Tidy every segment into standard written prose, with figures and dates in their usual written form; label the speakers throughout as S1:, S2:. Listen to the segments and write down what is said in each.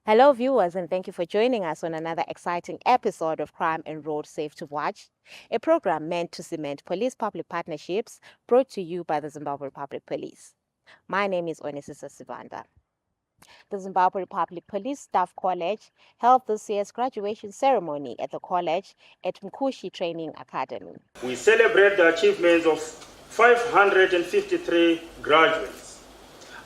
S1: Hello, viewers, and thank you for joining us on another exciting episode of Crime and Road Safe to Watch, a program meant to cement police-public partnerships brought to you by the Zimbabwe Republic Police. My name is Onisisa Sivanda. The Zimbabwe Republic Police Staff College held this year's graduation ceremony at the college at Mkushi Training Academy.
S2: We celebrate the achievements of 553 graduates.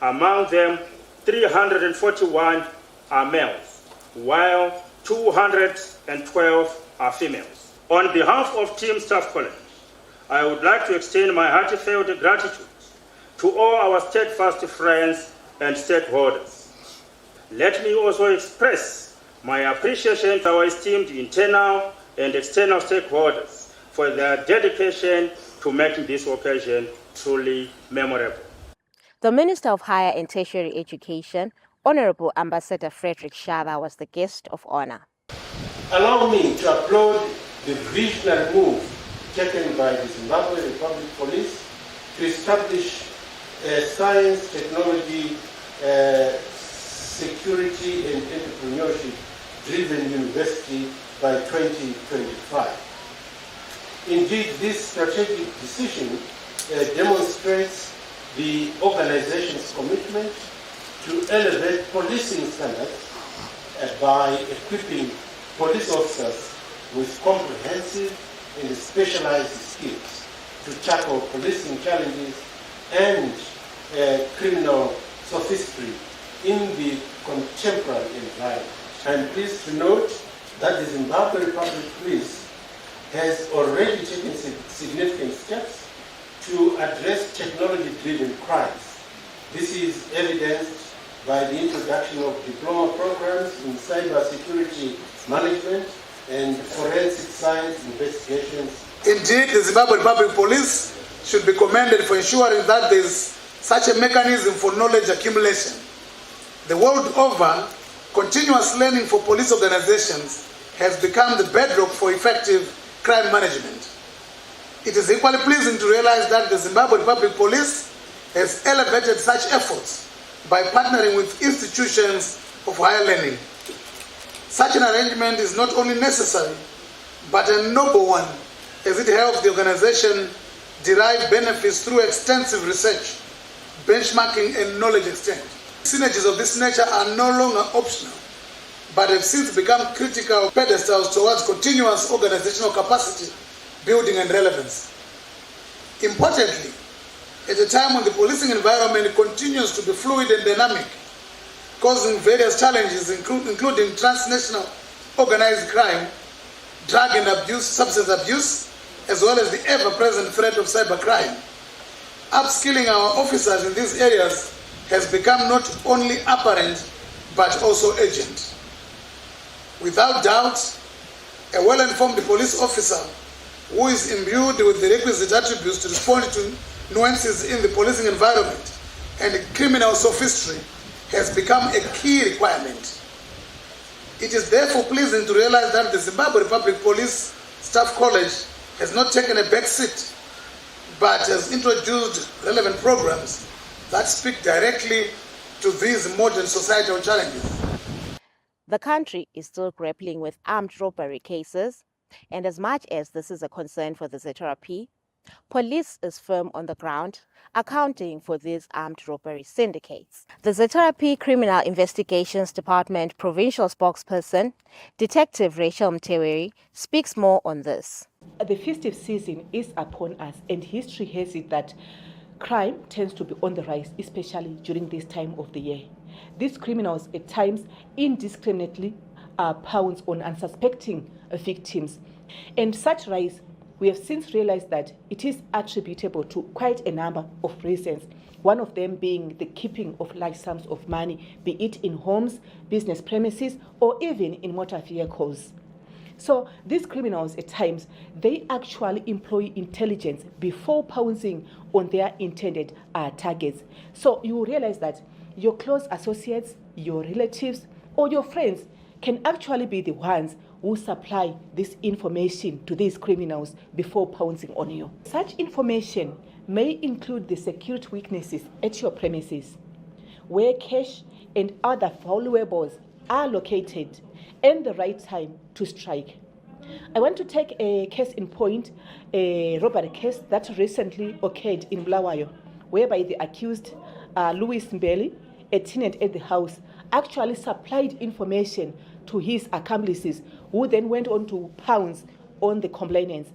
S2: Among them, 341 are males, while 212 are females. On behalf of Team Staff College, I would like to extend my heartfelt gratitude to all our steadfast friends and stakeholders. Let me also express my appreciation to our esteemed internal and external stakeholders for their dedication to making this occasion truly memorable.
S1: The Minister of Higher and Tertiary Education, Honorable Ambassador Frederick Shava, was the guest of honor.
S3: Allow me to applaud the visionary move taken by the Zimbabwe Republic Police to establish a science, technology, security and entrepreneurship-driven university by 2025. Indeed, this strategic decision demonstrates the organization's commitment to elevate policing standards by equipping police officers with comprehensive and specialized skills to tackle policing challenges and criminal sophistry in the contemporary environment. I'm pleased to note that the Zimbabwe Republic Police has already taken significant steps to address technology-driven crimes. This is evidenced by the introduction of diploma programs in cybersecurity management and forensic science investigations.
S4: Indeed, the Zimbabwe Republic Police should be commended for ensuring that there is such a mechanism for knowledge accumulation. The world over, continuous learning for police organizations has become the bedrock for effective crime management. It is equally pleasing to realize that the Zimbabwe Republic Police has elevated such efforts by partnering with institutions of higher learning. Such an arrangement is not only necessary, but a noble one, as it helps the organization derive benefits through extensive research, benchmarking, and knowledge exchange. Synergies of this nature are no longer optional, but have since become critical pedestals towards continuous organizational capacity building and relevance. Importantly, at a time when the policing environment continues to be fluid and dynamic, causing various challenges including transnational organized crime, drug and abuse, substance abuse, as well as the ever-present threat of cybercrime, upskilling our officers in these areas has become not only apparent but also urgent. Without doubt, a well-informed police officer who is imbued with the requisite attributes to respond to nuances in the policing environment and criminal sophistry has become a key requirement. It is therefore pleasing to realize that the Zimbabwe Republic Police Staff College has not taken a back seat, but has introduced relevant programs that speak directly to these modern societal challenges.
S1: The country is still grappling with armed robbery cases, and as much as this is a concern for the ZRP, police is firm on the ground, accounting for these armed robbery syndicates. The ZRP Criminal Investigations Department Provincial Spokesperson, Detective Rachel Mteweri, speaks more on this.
S5: The festive season is upon us, and history has it that crime tends to be on the rise, especially during this time of the year. These criminals at times indiscriminately pounce on unsuspecting victims. And such rise, we have since realized that it is attributable to quite a number of reasons. One of them being the keeping of large sums of money, be it in homes, business premises, or even in motor vehicles. So these criminals at times, they actually employ intelligence before pouncing on their intended targets. So you realize that your close associates, your relatives, or your friends can actually be the ones who supply this information to these criminals before pouncing on you. Such information may include the security weaknesses at your premises, where cash and other valuables are located and the right time to strike. I want to take a case in point, a robbery case that recently occurred in Bulawayo, whereby the accused, Louis Mbeli, a tenant at the house, actually supplied information to his accomplices, who then went on to pounce on the complainants,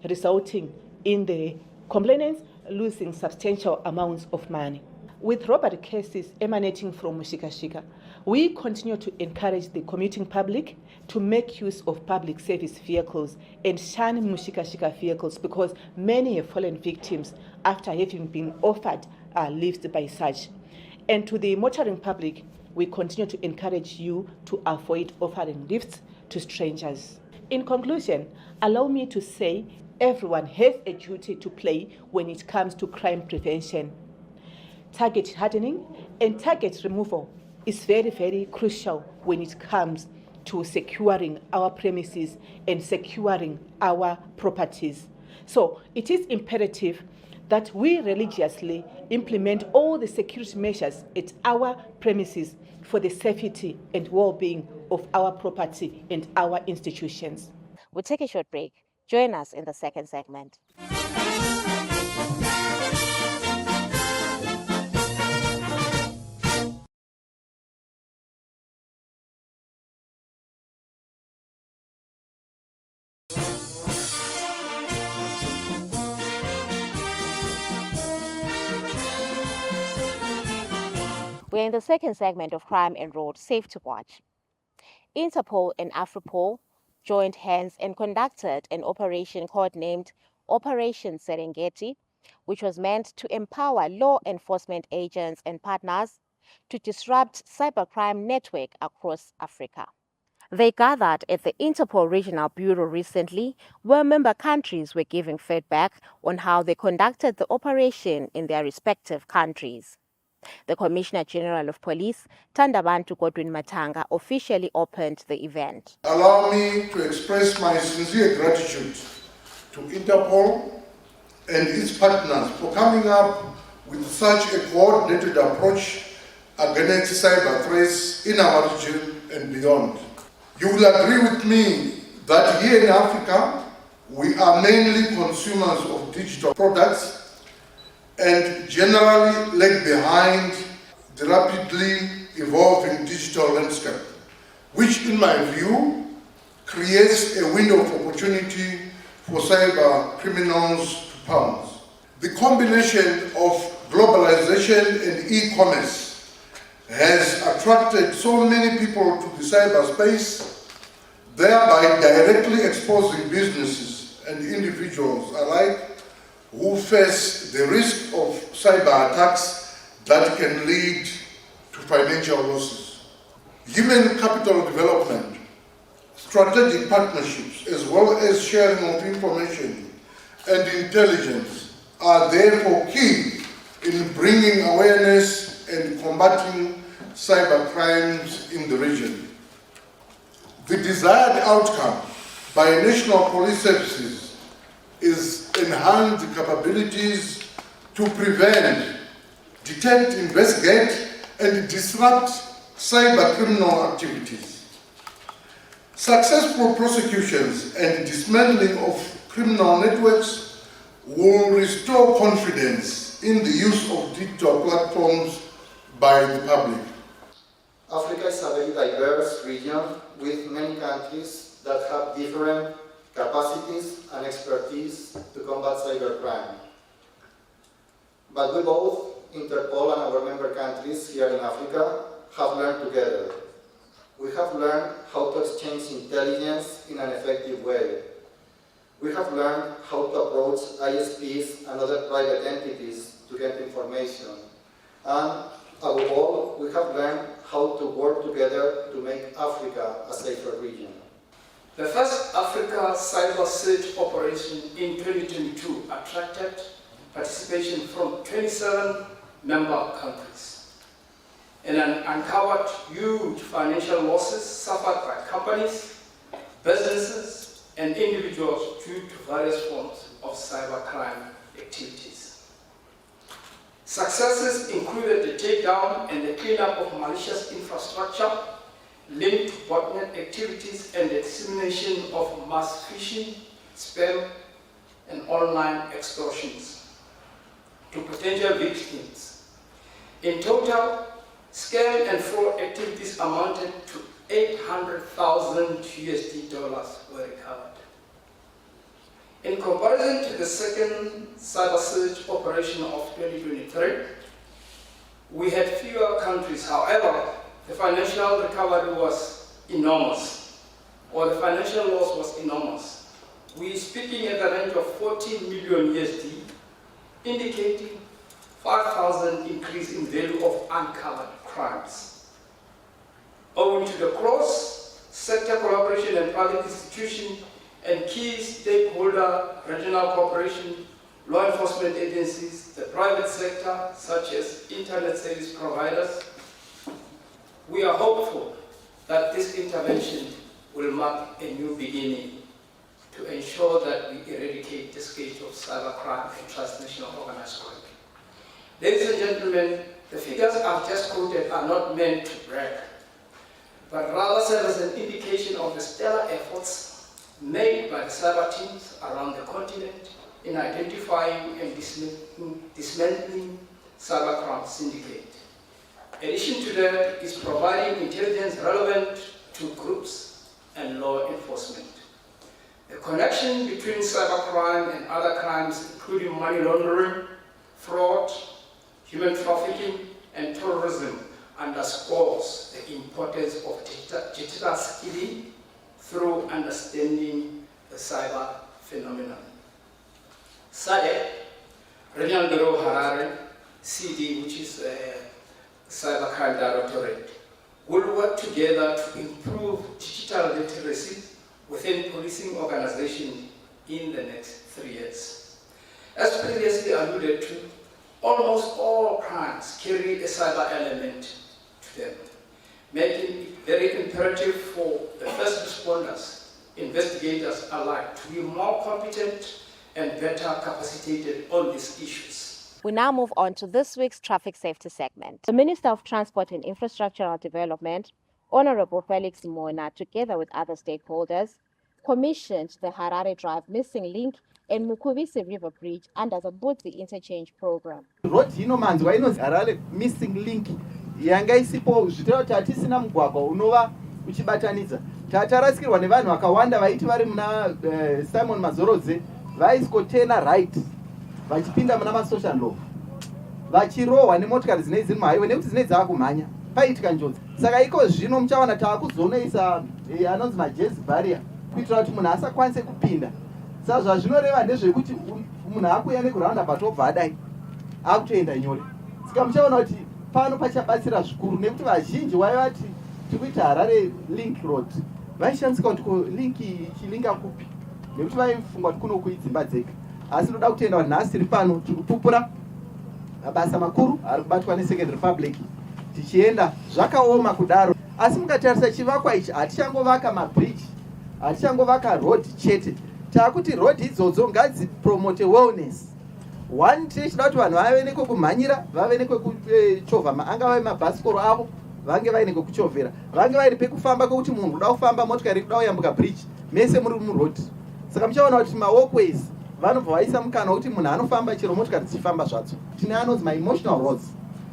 S5: resulting in the complainants losing substantial amounts of money. With robbery cases emanating from Mushikashika, we continue to encourage the commuting public to make use of public service vehicles and shun Mushikashika vehicles, because many have fallen victims after having been offered lifts by such. And to the motoring public, we continue to encourage you to avoid offering lifts to strangers. In conclusion, allow me to say everyone has a duty to play when it comes to crime prevention. Target hardening and target removal is very, very crucial when it comes to securing our premises and securing our properties. So it is imperative that we religiously implement all the security measures at our premises for the safety and well-being of our property and our institutions.
S1: We'll take a short break. Join us in the second segment. We're in the second segment of Crime and Road Safety Watch. Interpol and Afripol joined hands and conducted an operation codenamed Operation Serengeti, which was meant to empower law enforcement agents and partners to disrupt cybercrime network across Africa. They gathered at the Interpol Regional Bureau recently, where member countries were giving feedback on how they conducted the operation in their respective countries. The Commissioner General of Police, Thandabantu Godwin Matanga, officially opened the event.
S6: Allow me to express my sincere gratitude to Interpol and its partners for coming up with such a coordinated approach against cyber threats in our region and beyond. You will agree with me that here in Africa, we are mainly consumers of digital products and generally lag behind the rapidly evolving digital landscape, which in my view creates a window of opportunity for cyber criminals to pounce. The combination of globalization and e-commerce has attracted so many people to the cyberspace, thereby directly exposing businesses and individuals alike who face the risk of cyber attacks that can lead to financial losses. Human capital development, strategic partnerships, as well as sharing of information and intelligence are therefore key in bringing awareness and combating cyber crimes in the region. The desired outcome by national police services is enhanced capabilities to prevent, detect, investigate, and disrupt cyber criminal activities. Successful prosecutions and dismantling of criminal networks will restore confidence in the use of digital platforms by the public.
S7: Africa is a very diverse region with many countries that have different capacities and expertise to combat cybercrime. But we both, Interpol and our member countries here in Africa, have learned together. We have learned how to exchange intelligence in an effective way. We have learned how to approach ISPs and other private entities to get information. And above all, we have learned how to work together to make Africa a safer region.
S8: The first Africa Cyber Search Operation in 2022 attracted participation from 27 member countries and uncovered huge financial losses suffered by companies, businesses, and individuals due to various forms of cybercrime activities. Successes included the takedown and the cleanup of malicious infrastructure, linked to botnet activities and the dissemination of mass phishing, spam, and online extortions to potential victims. In total, scam and fraud activities amounted to $800,000 were recovered. In comparison to the second cyber search operation of 2023, we had fewer countries. However, the financial recovery was enormous, or the financial loss was enormous. We are speaking at the range of 14 million USD, indicating 5,000 increase in value of uncovered crimes. Owing to the cross-sector collaboration and public institution and key stakeholder regional cooperation, law enforcement agencies, the private sector, such as internet service providers, we are hopeful that this intervention will mark a new beginning to ensure that we eradicate the scourge of cybercrime and transnational organized crime. Ladies and gentlemen, the figures I've just quoted are not meant to brag, but rather serve as an indication of the stellar efforts made by the cyber teams around the continent in identifying and dismantling cybercrime syndicate. In addition to that is providing intelligence relevant to groups and law enforcement. The connection between cybercrime and other crimes, including money laundering, fraud, human trafficking, and terrorism, underscores the importance of digital skilling through understanding the cyber phenomenon. SADC, Regional Bureau Harare, CD, which is Cybercrime Directorate, will work together to improve digital literacy within policing organizations in the next 3 years. As previously alluded to, almost all crimes carry a cyber element to them, making it very imperative for the first responders, investigators alike, to be more competent and better capacitated on these issues.
S1: We now move on to this week's traffic safety segment. The Minister of Transport and Infrastructural Development, Honorable Felix Mona, together with other stakeholders, commissioned the Harare Drive Missing Link and Mukubisi River Bridge under the Budzi Interchange Program.
S9: Road inomanzwa inonzi Harare Missing Link yanga isipo zvitoro kuti hatisina mugwagwa unova uchibatanidza. Tatarasikirwa nevanhu vakawanda vaiti vari muna Simon Mazorodze vaiscotena right vachipinda muna masocial law vachirohwa nemotikari dzinei dziri muhighway nekuti dzinei dzava kumhanya paitika njodzi. Saka iko zvino muchawana taakuzonoisa anonzi majezi barrier kuitira kuti munhu asakwanise kupinda. Saka zvazvinoreva ndezvekuti munhu akuuya negroundabout obva adai akutoenda nyore. Saka muchaona kuti pano pachabatsira zvikuru nekuti vazhinji vaivati tikuita Harare Link Road vaishandisika kuti link chilinga kupi nekuti vaifunga kuti kuno kuidzimba dzega. Asi ndoda kutenda kuti nhasi tiri pano tiri kupupura mabasa makuru ari kubatwa neSecond Republic tichienda zvakaoma kudaro. Asi mukatarisa chivakwa ichi hatichangovaka mabridge, hatichangovaka road chete, taakuti road idzodzo ngadzipromote wellness. One, tichida kuti vanhu vave nekokumhanyira, vave nekwekuchovha, angava mabhasikoro avo vange vaine kwekuchovhera, vange vaine pekufamba kwekuti munhu kuda kufamba motikari kuda kuyambuka bridge mese muri muroad. Saka muchaona kuti mawalkways vanobva vaisa mukana wekuti munhu anofamba chero motikari dzichifamba zvadzo. Tine anonzi ma-emotional roads.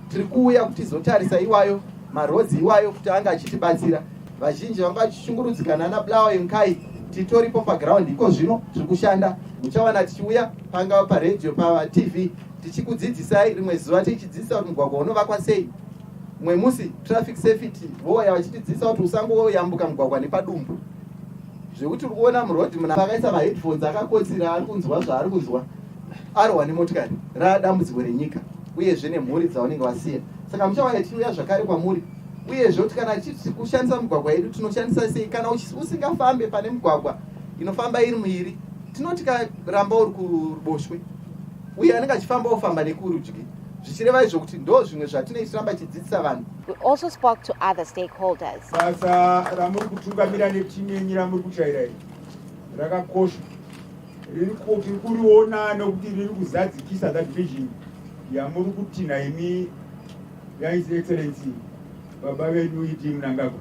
S9: Tiri kuuya kuti tizotarisa iwayo maroads iwayo kuti anga achitibatsira. Vazhinji vanga vachishungurudzikana naBulawayo Nkai titoripo paground iko zvino zviri kushanda. Muchawana tichiuya pangava paredio paTV tichikudzidzisai rimwe zuva tichidzidzisa kuti mugwagwa unovakwa sei. Mwe musi traffic safety voya vachitidzidzisa kuti usangoyambuka mugwagwa nepadumbu. Zvekuti uri kuona muroad munhu akaisa maheadphones akakotsira ari kunzwa zvaari kuzwa arohwa nemotikari radambudziko renyika uyezve nemhuri dzaunenge wasiya. Saka muchawana tichiuya zvakare kwamuri uyezve kuti kana tichiti kushandisa mugwagwa yedu tinoshandisa sei. Kana usingafambe pane mugwagwa inofamba iri muiri tinoti karamba uri kuruboshwe uye anenge achifamba ofamba nekurudyi. Zvichireva izvo kuti ndo zvimwe zvatinoitiramba chidzidzisa vanhu.
S1: We also spoke to other stakeholders.
S10: Basa ramuri kutungamira netimenyi ramuri kuchaira iri rakakosha, riri kuriona nokuti riri kuzadzikisa that vision yamuri kutina imi His Excellency baba vedu iti Mnangagwa.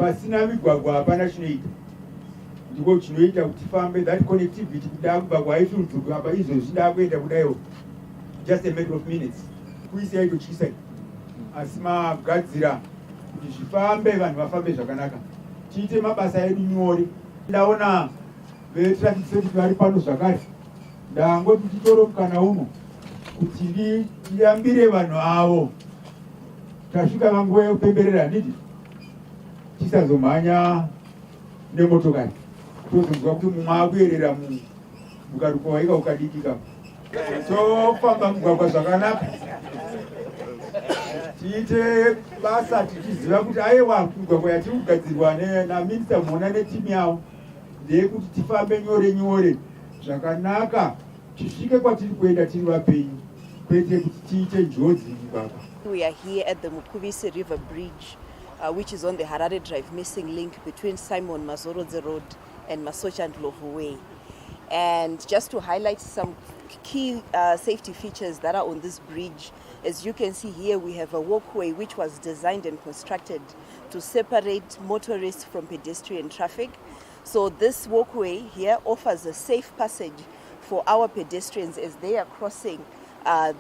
S10: pasina migwagwa hapana chinoita. Ndiko chinoita kuti tifambe, that connectivity kuda kubva kwaishudzurwa apa izvozvi ndakuenda kudayo just a matter of minutes. Kuisai tochisa asi magadzira kuti zvifambe, vanhu vafambe zvakanaka, tiite mabasa edu nyore. Ndaona vetraffic safety vari pano zvakare, ndangoti titore mukana uno kuti ndiyambire vanhu avo tasvika vanguva yekupemberera nditi tisazomhanya nemotokari tozonzwa kuti mumwe akuyerera mukaruka waika ukadikika. Tofamba mugwagwa zvakanaka, tiite basa tichiziva kuti aiwa migwagwa yatiri kugadzirwa naminista mona netimu yavo ndeyekuti tifambe nyore nyore zvakanaka, tisvike kwatiri kuenda tiri vapenyu, kwete kuti tiite njodzi mugwagwa.
S11: We are here at the Mukubisi River Bridge, which is on the Harare Drive missing link between Simon Mazorodze Road and Masocha Ndlovu Way. And just to highlight some key safety features that are on this bridge, as you can see here, we have a walkway which was designed and constructed to separate motorists from pedestrian traffic. So this walkway here offers a safe passage for our pedestrians as they are crossing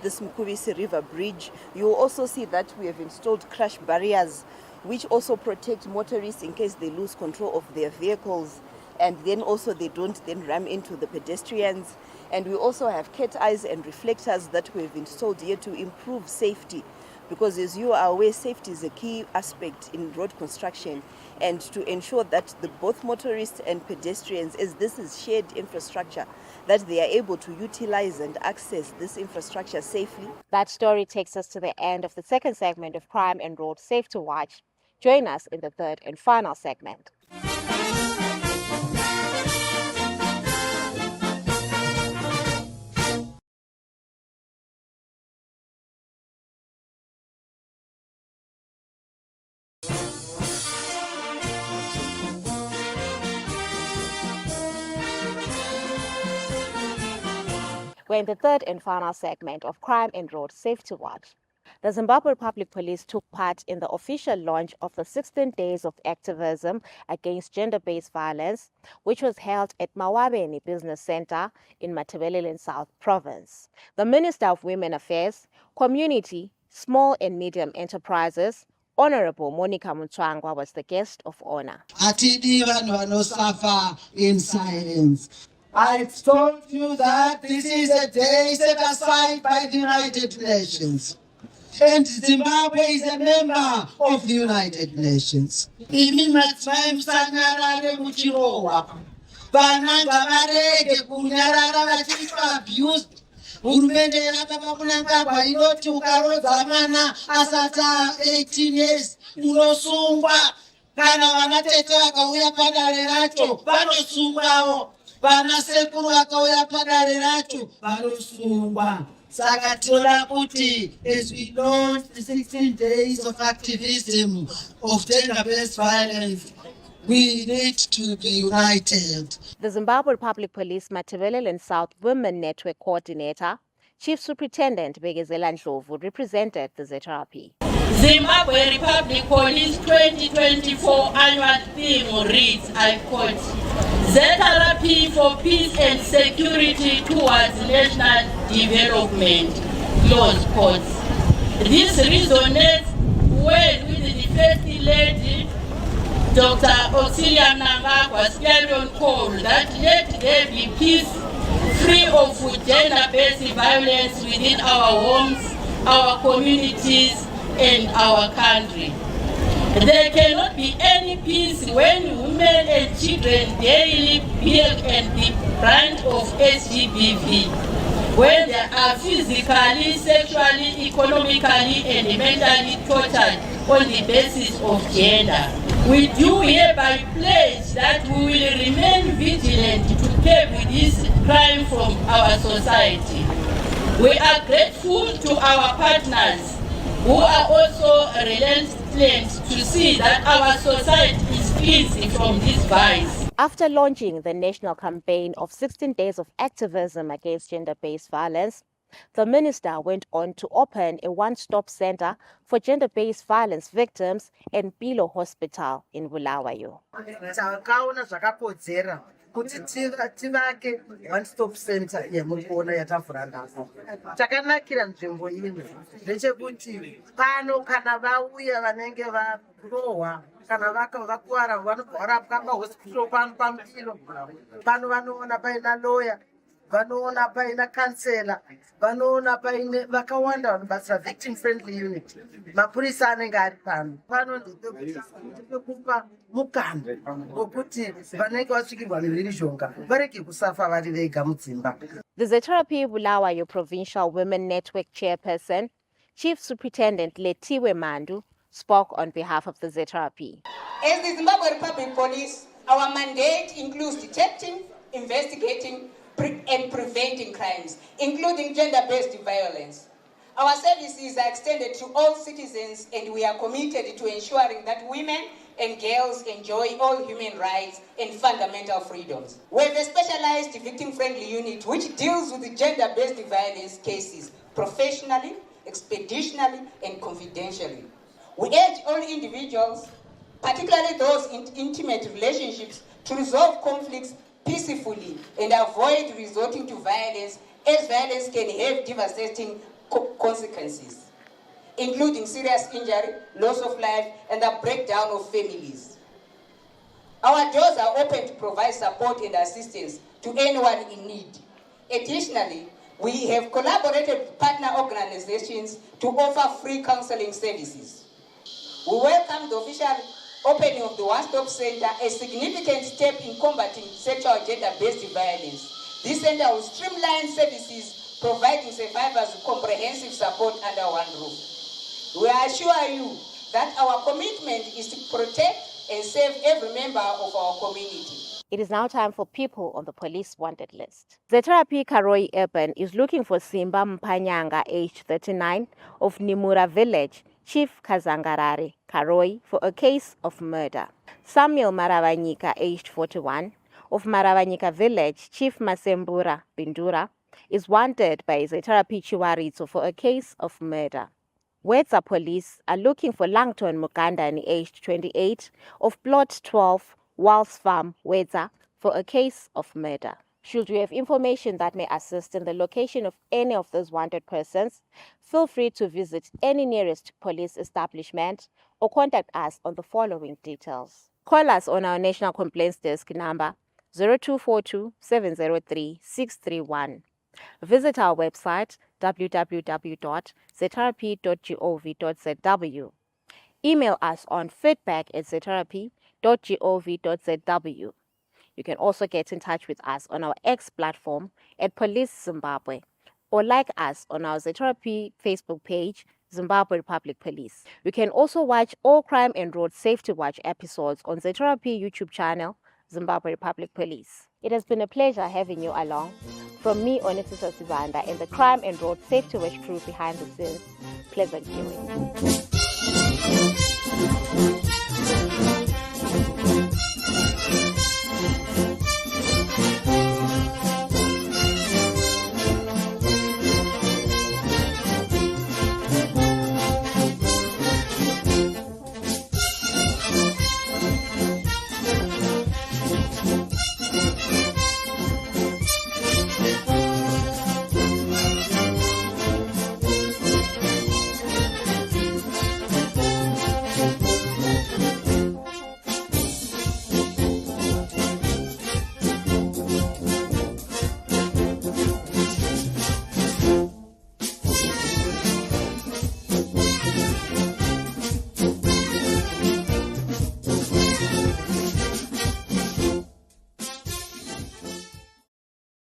S11: this Mukubisi River Bridge. You will also see that we have installed crash barriers which also protect motorists in case they lose control of their vehicles, and then also they don't then ram into the pedestrians. And we also have cat eyes and reflectors that we have installed here to improve safety, because as you are aware, safety is a key aspect in road construction, and to ensure that both motorists and pedestrians, as this is shared infrastructure, that they are able to utilize and access this infrastructure safely.
S1: That story takes us to the end of the second segment of Crime and Road Safety Watch. Join us in the third and final segment. We're in the third and final segment of Crime and Road Safety Watch. The Zimbabwe Public Police took part in the official launch of the 16 Days of Activism Against Gender-Based Violence, which was held at Mawabeni Business Center in Matabeleland South Province. The Minister of Women Affairs, Community, Small and Medium Enterprises, Honorable Monica Mutswangwa, was the guest of honor.
S12: Atidi vanhu vanosuffer in silence. I told you that this is a day set aside by the United Nations. And Zimbabwe is a member of the United Nations. Imi madzimai musanyarare muchirohwa. Vana ngavarege kunyarara vachiitwa abused. Hurumende yakapa kunangagwa inoti ukarodza mwana asati 18 years unosungwa. Kana vanatete vakauya padare racho vanosungwawo. Vana sekuru vakauya padare racho vanosungwa. Saka toda kuti, as we launch the 16 days of activism of gender-based violence, we need to be united.
S1: The Zimbabwe Public Police Matabeleland South Women Network Coordinator, Chief Superintendent Begezela Ndlovu, represented the ZRP.
S13: Zimbabwe Republic Police 2024 annual theme reads, I quote, ZRP for peace and security towards national development, close quotes. This resonates well with the First Lady, Dr. Auxilia Mnangagwa's clarion call that let there be peace free of gender-based violence within our homes, our communities, and our country. There cannot be any peace when women and children daily bear and the brunt of SGBV, when they are physically, sexually, economically, and mentally tortured on the basis of gender. We do hereby pledge that we will remain vigilant to curb this crime from our society. We are grateful to our partners who are also relentless to see that our society is cleansed from this vice.
S1: After launching the national campaign of 16 Days of Activism Against Gender-Based Violence, The minister went on to open a one-stop center for gender-based violence victims in Pilo Hospital in Bulawayo.
S12: Takaona zvakakodzera kuti tivake one-stop center yemukona yatavhura nhasi. Chakanakira nzvimbo ino ndechekuti pano kana vauya vanenge varohwa kana vakuwara vanorapwa pahospital pamutilo pano vanoona paina lawyer, vanoona paina kansela, vanoona paine vakawanda vanobatsira victim friendly unit. Mapurisa anenge ari pano ndepekupa mukana wokuti vanenge vasvikirwa nemhirizhonga varege kusafa vari vega mudzimba.
S1: The ZRP Bulawayo Provincial Women Network Chairperson, Chief Superintendent Letiwe Mandu, spoke on behalf of the ZRP.
S14: As the Zimbabwe Republic Police, our mandate includes detecting, investigating, and preventing crimes, including gender-based violence. Our services are extended to all citizens, and we are committed to ensuring that women and girls enjoy all human rights and fundamental freedoms. We have a specialized victim-friendly unit which deals with gender-based violence cases professionally, expeditionally, and confidentially. We urge all individuals, particularly those in intimate relationships, to resolve conflicts peacefully and avoid resorting to violence, as violence can have devastating consequences, including serious injury, loss of life, and the breakdown of families. Our doors are open to provide support and assistance to anyone in need. Additionally, we have collaborated with partner organizations to offer free counseling services. We welcome the official opening of the one-stop center, a significant step in combating sexual gender-based violence. This center will streamline services, providing survivors with comprehensive support under one roof. We assure you that our commitment is to protect and save every member of our community.
S1: It is now time for people on the police wanted list. ZRP Karoi Urban is looking for Simba Mpanyanga, aged 39, of Nimura Village, Chief Kazangarare, Karoi, for a case of murder. Samuel Maravanyika, aged 41, of Maravanyika Village, Chief Masembura Bindura, is wanted by ZRP Chiwarito for a case of murder. Wetza police are looking for Langton Mukandani, aged 28, of Plot 12, Walls Farm, Wetza, for a case of murder. Should you have information that may assist in the location of any of those wanted persons, feel free to visit any nearest police establishment or contact us on the following details. Call us on our National Complaints Desk number 0242 703 631. Visit our website www.zrp.gov.zw. Email us on feedback@zrp.gov.zw. You can also get in touch with us on our X platform at Police Zimbabwe, or like us on our ZRP Facebook page, Zimbabwe Republic Police. You can also watch all Crime and Road Safety Watch episodes on ZRP YouTube channel, Zimbabwe Republic Police. It has been a pleasure having you along. From me, Onisisa Sibanda, and the Crime and Road Safety Watch crew behind the scenes, pleasant viewing.